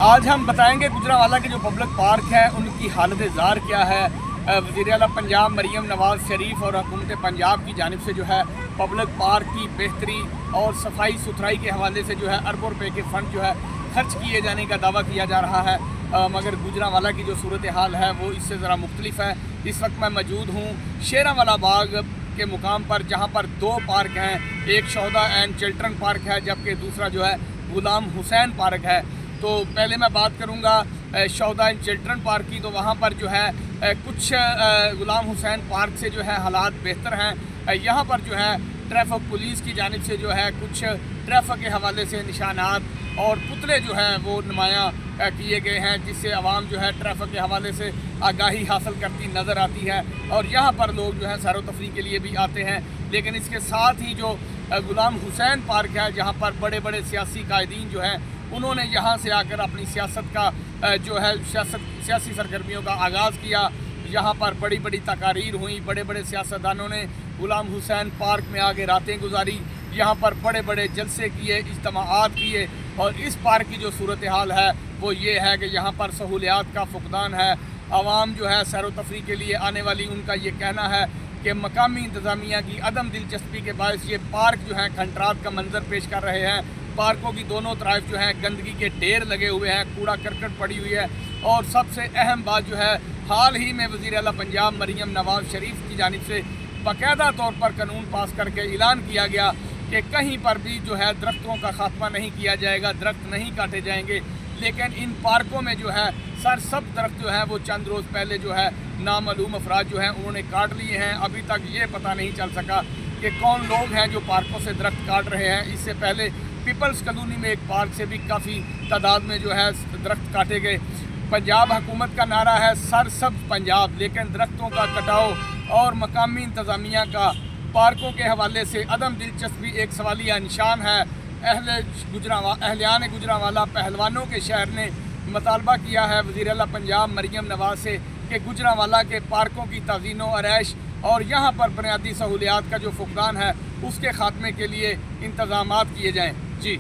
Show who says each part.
Speaker 1: آج ہم بتائیں گے گجرانوالہ کے جو پبلک پارک ہے ان کی حالت زار کیا ہے۔ وزیر اعلیٰ پنجاب مریم نواز شریف اور حکومت پنجاب کی جانب سے جو ہے پبلک پارک کی بہتری اور صفائی ستھرائی کے حوالے سے جو ہے اربوں روپے کے فنڈ جو ہے خرچ کیے جانے کا دعویٰ کیا جا رہا ہے، مگر گجرانوالہ کی جو صورتحال ہے وہ اس سے ذرا مختلف ہے۔ اس وقت میں موجود ہوں شیراں باغ کے مقام پر، جہاں پر دو پارک ہیں، ایک شہدا اینڈ چلڈرن پارک ہے جبکہ دوسرا جو ہے غلام حسین پارک ہے۔ تو پہلے میں بات کروں گا شہدا اینڈ چلڈرن پارک کی، تو وہاں پر جو ہے کچھ غلام حسین پارک سے جو ہے حالات بہتر ہیں۔ یہاں پر جو ہے ٹریفک پولیس کی جانب سے جو ہے کچھ ٹریفک کے حوالے سے نشانات اور پتلے جو ہیں وہ نمایاں کیے گئے ہیں، جس سے عوام جو ہے ٹریفک کے حوالے سے آگاہی حاصل کرتی نظر آتی ہے اور یہاں پر لوگ جو ہے سیر و تفریح کے لیے بھی آتے ہیں۔ لیکن اس کے ساتھ ہی جو غلام حسین پارک ہے، جہاں پر بڑے بڑے سیاسی قائدین جو ہیں انہوں نے یہاں سے آ کر اپنی سیاست کا جو ہے سیاسی سرگرمیوں کا آغاز کیا۔ یہاں پر بڑی بڑی تقاریر ہوئیں، بڑے بڑے سیاستدانوں نے غلام حسین پارک میں آگے راتیں گزاری، یہاں پر بڑے بڑے جلسے کیے، اجتماعات کیے، اور اس پارک کی جو صورتحال ہے وہ یہ ہے کہ یہاں پر سہولیات کا فقدان ہے۔ عوام جو ہے سیر و تفریح کے لیے آنے والی، ان کا یہ کہنا ہے کہ مقامی انتظامیہ کی عدم دلچسپی کے باعث یہ پارک جو ہے کھنڈرات کا منظر پیش کر رہے ہیں۔ پارکوں کی دونوں طرف جو ہے گندگی کے ڈھیر لگے ہوئے ہیں، کوڑا کرکٹ پڑی ہوئی ہے، اور سب سے اہم بات جو ہے حال ہی میں وزیر اعلیٰ پنجاب مریم نواز شریف کی جانب سے باقاعدہ طور پر قانون پاس کر کے اعلان کیا گیا کہ کہیں پر بھی جو ہے درختوں کا خاتمہ نہیں کیا جائے گا، درخت نہیں کاٹے جائیں گے۔ لیکن ان پارکوں میں جو ہے سرسبز درخت جو ہے وہ چند روز پہلے جو ہے نامعلوم افراد جو ہیں انہوں نے کاٹ لیے ہیں۔ ابھی تک یہ پتہ نہیں چل سکا کہ کون لوگ ہیں جو پارکوں سے درخت کاٹ رہے ہیں۔ اس سے پہلے پیپلز کالونی میں ایک پارک سے بھی کافی تعداد میں جو ہے درخت کاٹے گئے۔ پنجاب حکومت کا نعرہ ہے سرسبز پنجاب، لیکن درختوں کا کٹاؤ اور مقامی انتظامیہ کا پارکوں کے حوالے سے عدم دلچسپی ایک سوالیہ نشان ہے۔ اہلیان گجرانوالہ پہلوانوں کے شہر نے مطالبہ کیا ہے وزیر اعلیٰ پنجاب مریم نواز سے کہ گجرانوالہ کے پارکوں کی تزئین و آرائش اور یہاں پر بنیادی سہولیات کا جو فقدان ہے اس کے خاتمے کے لیے انتظامات کیے جائیں۔ جی